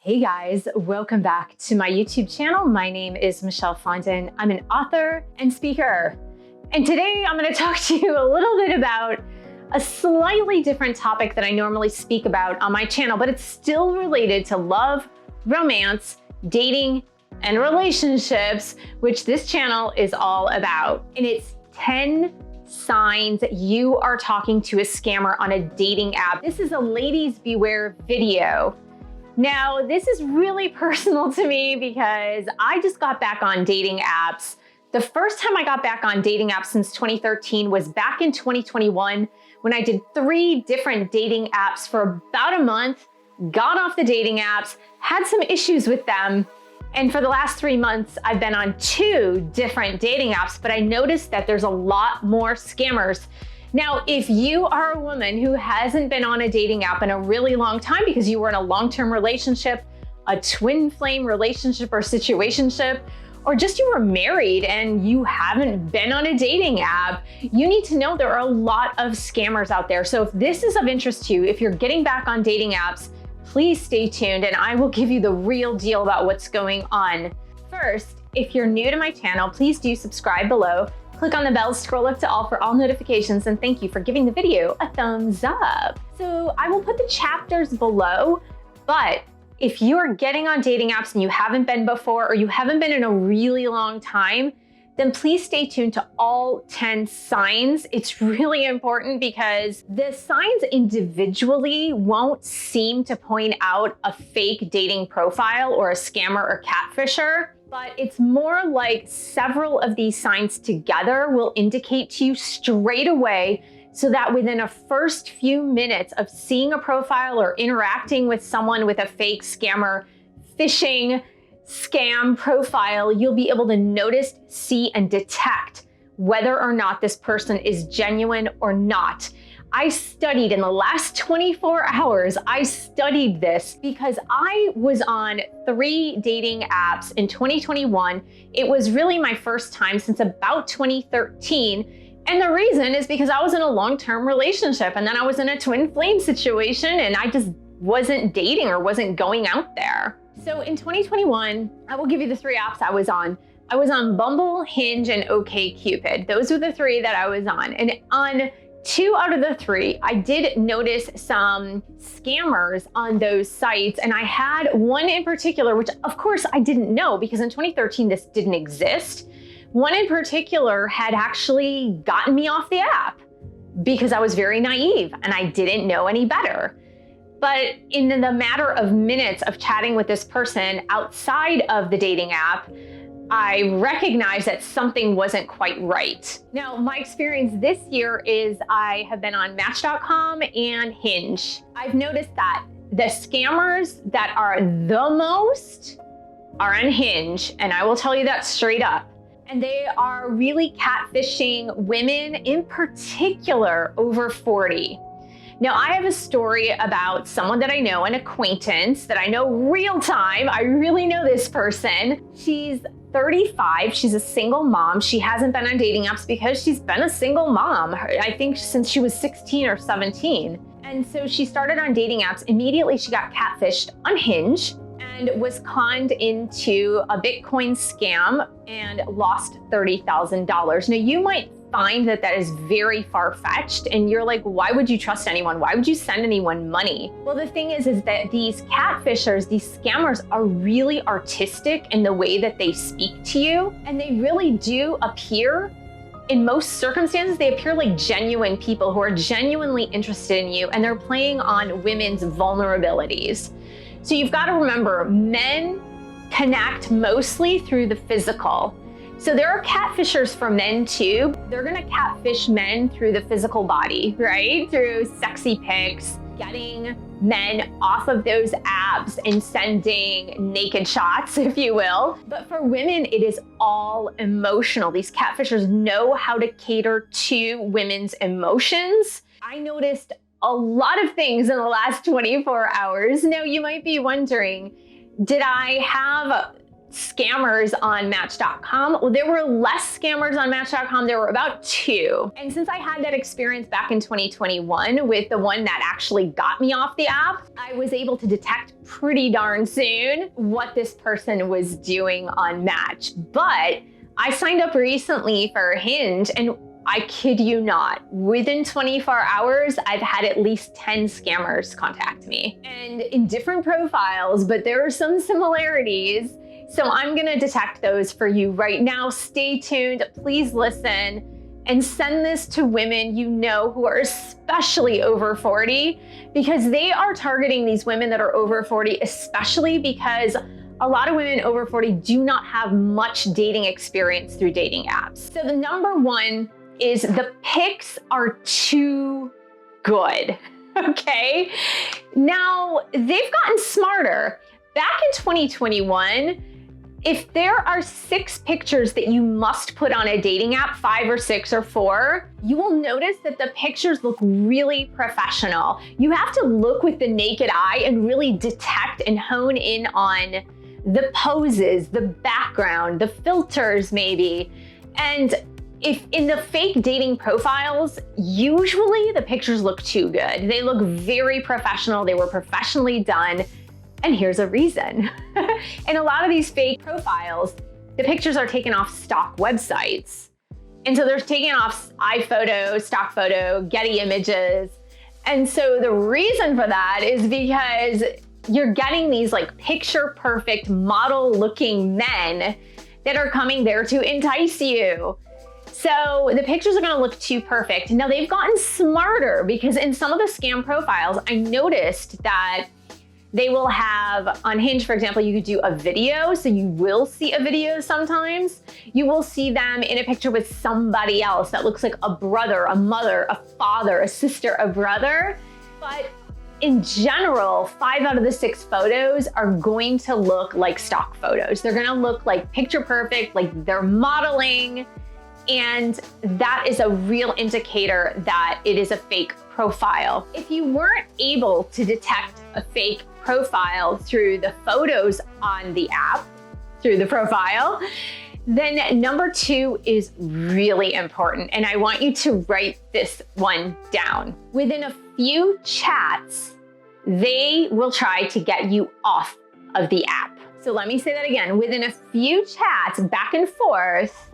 Hey guys, welcome back to my YouTube channel. My name is Michelle Fondin. I'm an author and speaker. And today I'm going to talk to you a little bit about a slightly different topic that I normally speak about on my channel, but it's still related to love, romance, dating, and relationships, which this channel is all about. And it's 10 signs that you are talking to a scammer on a dating app. This is a ladies beware video. Now, this is really personal to me because I just got back on dating apps. The first time I got back on dating apps since 2013 was back in 2021 when I did 3 different dating apps for about a month, got off the dating apps, had some issues with them. And for the last 3 months, I've been on 2 different dating apps, but I noticed that there's a lot more scammers. Now, if you are a woman who hasn't been on a dating app in a really long time because you were in a long-term relationship, a twin flame relationship or situationship, or just you were married and you haven't been on a dating app, you need to know there are a lot of scammers out there. So if this is of interest to you, if you're getting back on dating apps, please stay tuned and I will give you the real deal about what's going on. First, if you're new to my channel, please do subscribe below. Click on the bell, scroll up to all for all notifications, and thank you for giving the video a thumbs up. So I will put the chapters below, but if you are getting on dating apps and you haven't been before, or you haven't been in a really long time, then please stay tuned to all 10 signs. It's really important because the signs individually won't seem to point out a fake dating profile or a scammer or catfisher, but it's more like several of these signs together will indicate to you straight away so that within a first few minutes of seeing a profile or interacting with someone with a fake scammer, phishing, scam profile, you'll be able to notice, see, and detect whether or not this person is genuine or not. I studied in the last 24 hours, I studied this because I was on 3 dating apps in 2021. It was really my first time since about 2013. And the reason is because I was in a long-term relationship and then I was in a twin flame situation and I just wasn't dating or wasn't going out there. So in 2021, I will give you the 3 apps I was on. I was on Bumble, Hinge, and OkCupid. Those were the 3 that I was on. And on 2 out of the 3, I did notice some scammers on those sites. And I had one in particular, which of course I didn't know because in 2013, this didn't exist. One in particular had actually gotten me off the app because I was very naive and I didn't know any better. But in the matter of minutes of chatting with this person outside of the dating app, I recognized that something wasn't quite right. Now, my experience this year is I have been on Match.com and Hinge. I've noticed that the scammers that are the most are on Hinge, and I will tell you that straight up. And they are really catfishing women, in particular over 40. Now, I have a story about someone that I know, an acquaintance that I know real time. I really know this person. She's 35. She's a single mom. She hasn't been on dating apps because she's been a single mom, I think since she was 16 or 17. And so she started on dating apps. Immediately, she got catfished on Hinge and was conned into a Bitcoin scam and lost $30,000. Now, you might find that that is very far-fetched and you're like, why would you trust anyone? Why would you send anyone money? Well, the thing is that these catfishers, these scammers are really artistic in the way that they speak to you. And they really do appear, in most circumstances, they appear like genuine people who are genuinely interested in you and they're playing on women's vulnerabilities. So you've got to remember, men connect mostly through the physical. So there are catfishers for men too. They're gonna catfish men through the physical body, right? Through sexy pics, getting men off of those apps and sending naked shots, if you will. But for women, it is all emotional. These catfishers know how to cater to women's emotions. I noticed a lot of things in the last 24 hours. Now, you might be wondering, did I have scammers on Match.com. Well, there were less scammers on Match.com. There were about 2. And since I had that experience back in 2021 with the one that actually got me off the app, I was able to detect pretty darn soon what this person was doing on Match. But I signed up recently for Hinge, and I kid you not, within 24 hours, I've had at least 10 scammers contact me. And in different profiles, but there are some similarities. So I'm gonna detect those for you right now. Stay tuned, please listen, and send this to women you know who are especially over 40, because they are targeting these women that are over 40, especially because a lot of women over 40 do not have much dating experience through dating apps. So the number one is the pics are too good, okay? Now, they've gotten smarter. Back in 2021, if there are 6 pictures that you must put on a dating app, 5 or 6 or 4, you will notice that the pictures look really professional. You have to look with the naked eye and really detect and hone in on the poses, the background, the filters maybe. And if in the fake dating profiles, usually the pictures look too good. They look very professional. They were professionally done. And here's a reason. In a lot of these fake profiles, the pictures are taken off stock websites. And so they're taken off iPhoto, stock photo, Getty Images. And so the reason for that is because you're getting these like picture perfect model looking men that are coming there to entice you. So the pictures are gonna look too perfect. Now they've gotten smarter because in some of the scam profiles, I noticed that they will have, on Hinge, for example, you could do a video. So you will see a video sometimes. You will see them in a picture with somebody else that looks like a brother, a mother, a father, a sister, a brother. But in general, 5 out of the 6 photos are going to look like stock photos. They're gonna look like picture perfect, like they're modeling. And that is a real indicator that it is a fake profile. If you weren't able to detect a fake profile through the photos on the app, through the profile, then number 2 is really important. And I want you to write this one down. Within a few chats, they will try to get you off of the app. So let me say that again. Within a few chats back and forth,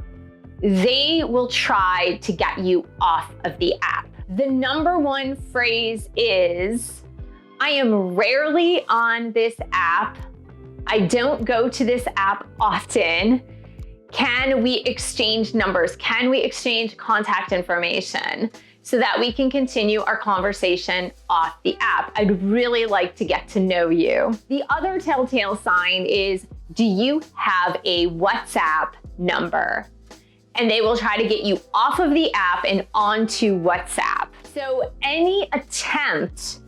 they will try to get you off of the app. The number 1 phrase is, I am rarely on this app. I don't go to this app often. Can we exchange numbers? Can we exchange contact information so that we can continue our conversation off the app? I'd really like to get to know you. The other telltale sign is, do you have a WhatsApp number? And they will try to get you off of the app and onto WhatsApp. So any attempt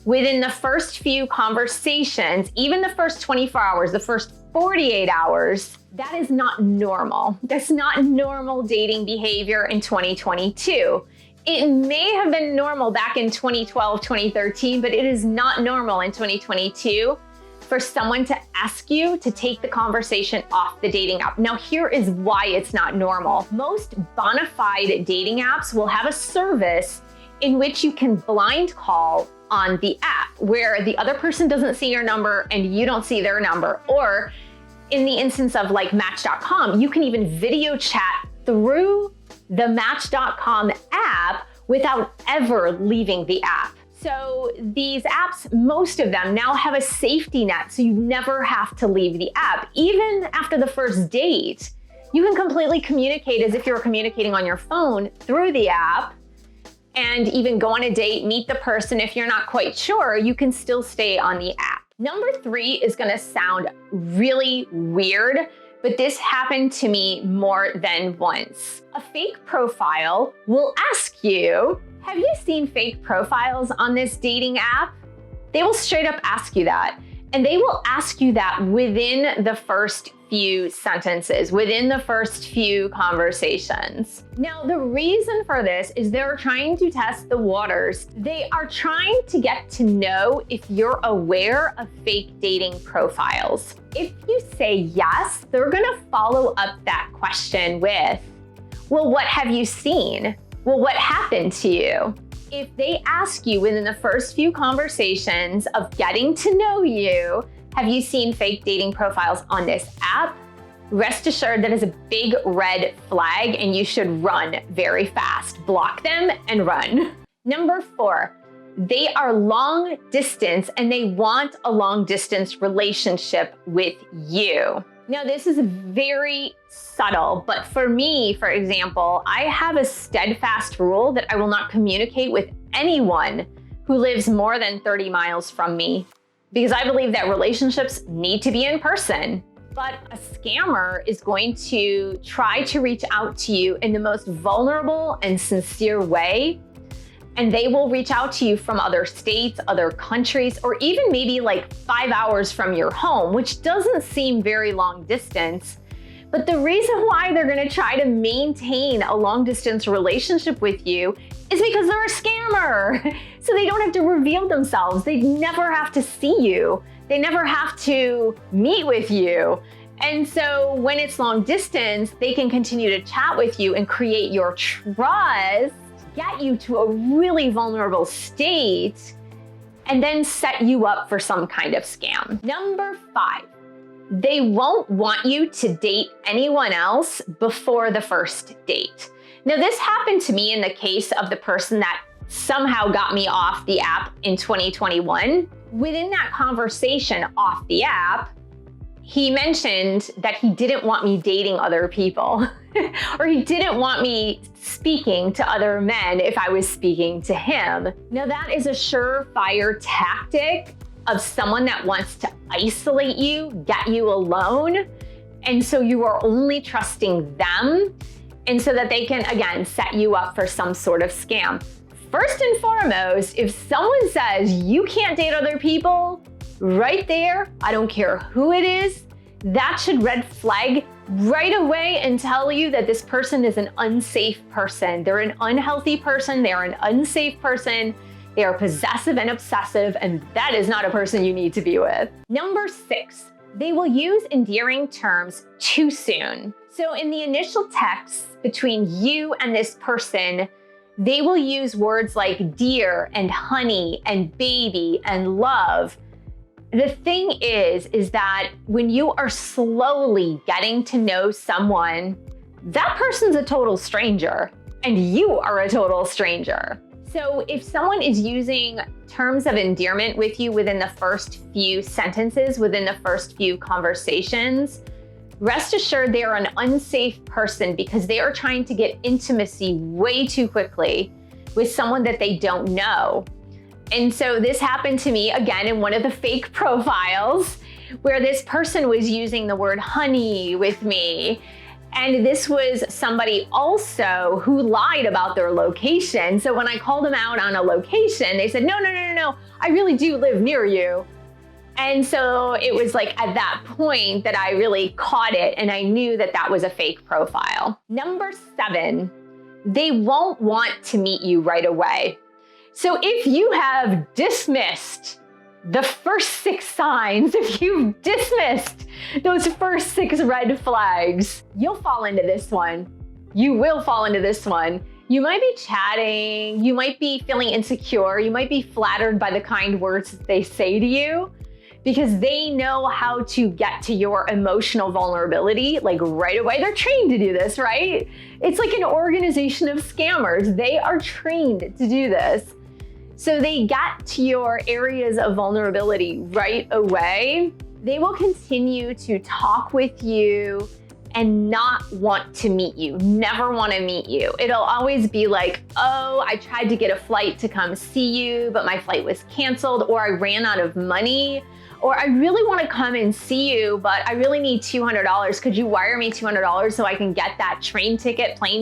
within the first few conversations, even the first 24 hours, the first 48 hours, that is not normal. That's not normal dating behavior in 2022. It may have been normal back in 2012, 2013, but it is not normal in 2022 for someone to ask you to take the conversation off the dating app. Now, here is why it's not normal. Most bona fide dating apps will have a service in which you can blind call on the app, where the other person doesn't see your number and you don't see their number. Or in the instance of like Match.com, you can even video chat through the Match.com app without ever leaving the app. So these apps, most of them now have a safety net, so you never have to leave the app. Even after the first date, you can completely communicate as if you were communicating on your phone through the app, and even go on a date, meet the person. If you're not quite sure, you can still stay on the app. Number 3 is gonna sound really weird, but this happened to me more than once. A fake profile will ask you, have you seen fake profiles on this dating app? They will straight up ask you that. And they will ask you that within the first few sentences, within the first few conversations. Now, the reason for this is they're trying to test the waters. They are trying to get to know if you're aware of fake dating profiles. If you say yes, they're gonna follow up that question with, well, what have you seen? Well, what happened to you? If they ask you within the first few conversations of getting to know you, have you seen fake dating profiles on this app? Rest assured that is a big red flag and you should run very fast. Block them and run. Number 4, they are long distance and they want a long distance relationship with you. Now, this is very subtle, but for me, for example, I have a steadfast rule that I will not communicate with anyone who lives more than 30 miles from me, because I believe that relationships need to be in person. But a scammer is going to try to reach out to you in the most vulnerable and sincere way. And they will reach out to you from other states, other countries, or even maybe like 5 hours from your home, which doesn't seem very long distance. But the reason why they're gonna try to maintain a long distance relationship with you is because they're a scammer. So they don't have to reveal themselves. They never have to see you. They never have to meet with you. And so when it's long distance, they can continue to chat with you and create your trust, get you to a really vulnerable state, and then set you up for some kind of scam. Number 5, they won't want you to date anyone else before the first date. Now, this happened to me in the case of the person that somehow got me off the app in 2021. Within that conversation off the app, he mentioned that he didn't want me dating other people, or he didn't want me speaking to other men if I was speaking to him. Now, that is a surefire tactic of someone that wants to isolate you, get you alone, and so you are only trusting them, and so that they can, again, set you up for some sort of scam. First and foremost, if someone says you can't date other people, right there, I don't care who it is, that should red flag right away and tell you that this person is an unsafe person. They're an unhealthy person, they're an unsafe person, they are possessive and obsessive, and that is not a person you need to be with. Number 6, they will use endearing terms too soon. So in the initial text between you and this person, they will use words like dear and honey and baby and love. The thing is that when you are slowly getting to know someone, that person's a total stranger and you are a total stranger. So if someone is using terms of endearment with you within the first few sentences, within the first few conversations, rest assured they are an unsafe person because they are trying to get intimacy way too quickly with someone that they don't know. And so this happened to me again in one of the fake profiles where this person was using the word honey with me. And this was somebody also who lied about their location. So when I called them out on a location, they said, no, I really do live near you. And so it was like at that point that I really caught it and I knew that that was a fake profile. Number 7, they won't want to meet you right away. So if you have dismissed the first 6 signs, if you've dismissed those first 6 red flags, you'll fall into this one. You will fall into this one. You might be chatting, you might be feeling insecure, you might be flattered by the kind words that they say to you because they know how to get to your emotional vulnerability like right away. They're trained to do this, right? It's like an organization of scammers. They are trained to do this. So they get to your areas of vulnerability right away. They will continue to talk with you and not want to meet you, never want to meet you. It'll always be like, oh, I tried to get a flight to come see you, but my flight was canceled, or I ran out of money, Or I really want to come and see you, but I really need $200. Could you wire me $200 so I can get that plane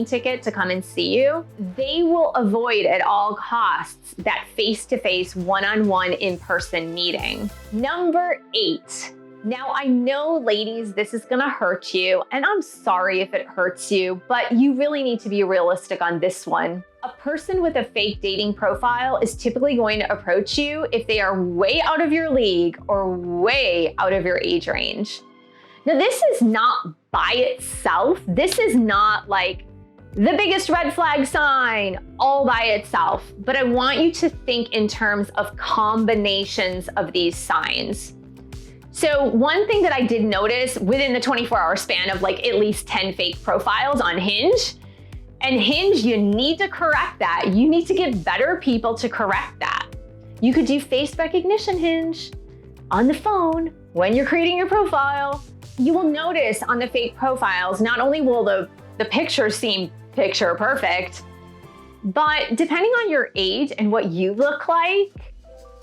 ticket to come and see you? They will avoid at all costs that face-to-face, one-on-one, in-person meeting. Number 8. Now, I know, ladies, this is gonna hurt you, and I'm sorry if it hurts you, but you really need to be realistic on this one. A person with a fake dating profile is typically going to approach you if they are way out of your league or way out of your age range. Now, this is not by itself. This is not like the biggest red flag sign all by itself, but I want you to think in terms of combinations of these signs. So one thing that I did notice within the 24-hour span of like at least 10 fake profiles on Hinge, and Hinge, you need to correct that. You need to get better people to correct that. You could do face recognition Hinge on the phone when you're creating your profile. You will notice on the fake profiles, not only will the pictures seem picture perfect, but depending on your age and what you look like,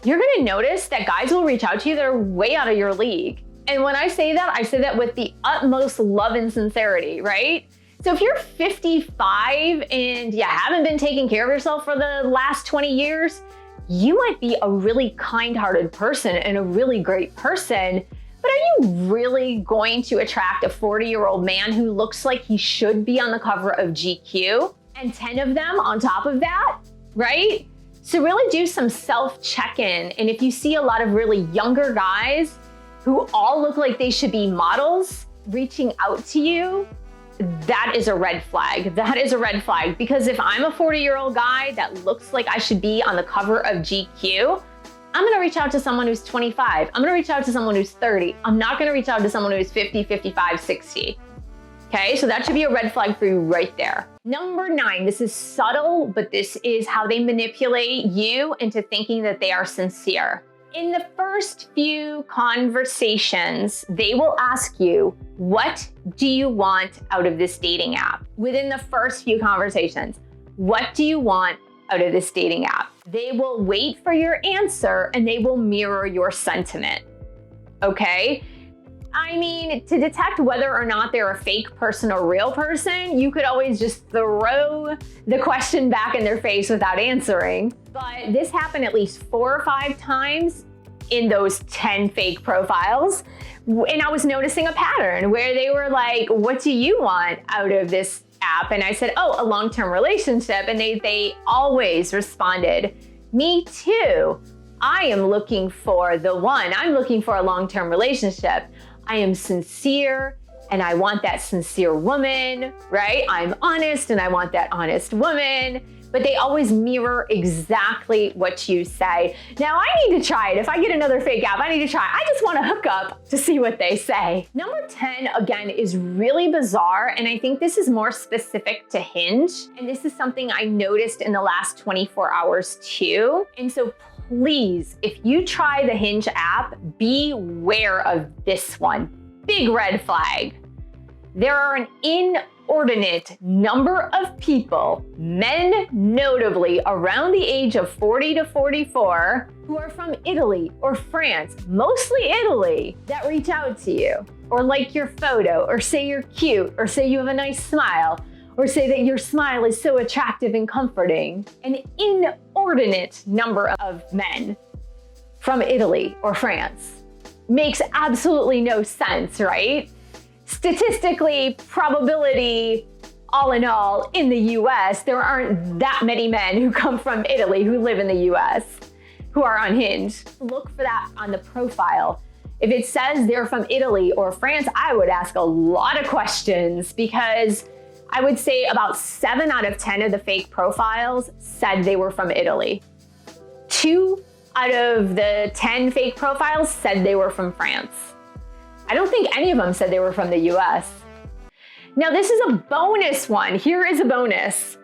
you're gonna notice that guys will reach out to you that are way out of your league. And when I say that with the utmost love and sincerity, right? So if you're 55 and you haven't been taking care of yourself for the last 20 years, you might be a really kind-hearted person and a really great person, but are you really going to attract a 40-year-old man who looks like he should be on the cover of GQ? And 10 of them on top of that, right? So really do some self-check-in. And if you see a lot of really younger guys who all look like they should be models reaching out to you, that is a red flag. That is a red flag. Because if I'm a 40-year-old guy that looks like I should be on the cover of GQ, I'm gonna reach out to someone who's 25. I'm gonna reach out to someone who's 30. I'm not gonna reach out to someone who's 50, 55, 60. Okay, so that should be a red flag for you right there. Number 9, this is subtle, but this is how they manipulate you into thinking that they are sincere. In the first few conversations, they will ask you, what do you want out of this dating app? Within the first few conversations, what do you want out of this dating app? They will wait for your answer and they will mirror your sentiment, okay? I mean, to detect whether or not they're a fake person or real person, you could always just throw the question back in their face without answering. But this happened at least 4 or 5 times in those 10 fake profiles. And I was noticing a pattern where they were like, what do you want out of this app? And I said, oh, a long-term relationship. And they always responded, me too. I am looking for the one. I'm looking for a long-term relationship. I am sincere and I want that sincere woman, right? I'm honest and I want that honest woman. But they always mirror exactly what you say. Now I need to try it. If I get another fake app, I need to try. I just want to hook up to see what they say. Number 10, again, is really bizarre. And I think this is more specific to Hinge. And this is something I noticed in the last 24 hours too. And so please, if you try the Hinge app, beware of this one. Big red flag. There are an inordinate number of people, men notably around the age of 40 to 44, who are from Italy or France, mostly Italy, that reach out to you or like your photo or say you're cute or say you have a nice smile or say that your smile is so attractive and comforting. An inordinate number of men from Italy or France. Makes absolutely no sense, right? Statistically, probability, all in all, in the US, there aren't that many men who come from Italy who live in the US who are on Hinge. Look for that on the profile. If it says they're from Italy or France, I would ask a lot of questions because I would say about 7 out of 10 of the fake profiles said they were from Italy. 2 out of the 10 fake profiles said they were from France. I don't think any of them said they were from the US. Now this is a bonus one. Here is a bonus.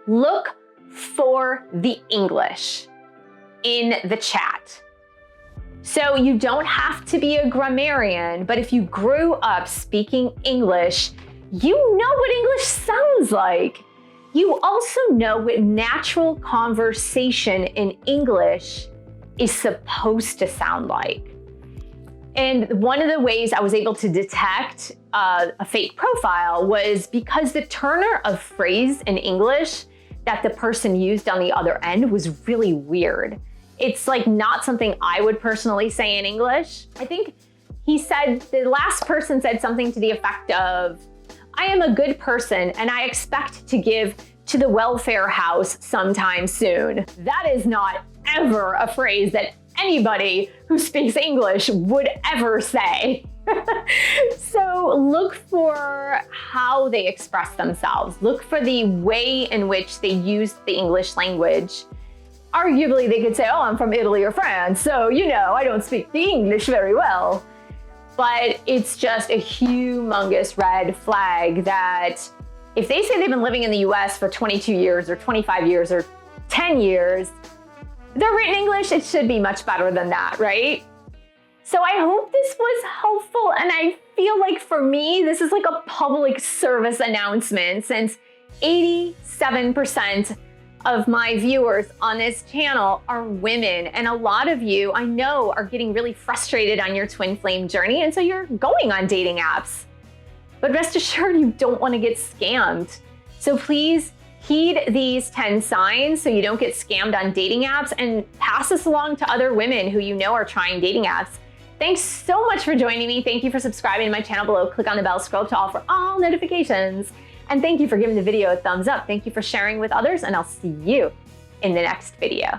Look for the English in the chat. So you don't have to be a grammarian, but if you grew up speaking English, you know what English sounds like. You also know what natural conversation in English is supposed to sound like. And one of the ways I was able to detect a fake profile was because the turn of phrase in English that the person used on the other end was really weird. It's like not something I would personally say in English. I think he said, the last person said something to the effect of, I am a good person and I expect to give to the welfare house sometime soon. That is not ever a phrase that anybody who speaks English would ever say. So look for how they express themselves. Look for the way in which they use the English language. Arguably, they could say, oh, I'm from Italy or France, so I don't speak the English very well. But it's just a humongous red flag that if they say they've been living in the US for 22 years or 25 years or 10 years, they're written English, it should be much better than that, right? So I hope this was helpful, and I feel like for me, this is like a public service announcement since 87% of my viewers on this channel are women, and a lot of you I know are getting really frustrated on your twin flame journey, and so you're going on dating apps. But rest assured, you don't want to get scammed. So please heed these 10 signs so you don't get scammed on dating apps, and pass this along to other women who you know are trying dating apps. Thanks so much for joining me. Thank you for subscribing to my channel below. Click on the bell, scroll up to all for all notifications. And thank you for giving the video a thumbs up. Thank you for sharing with others, and I'll see you in the next video.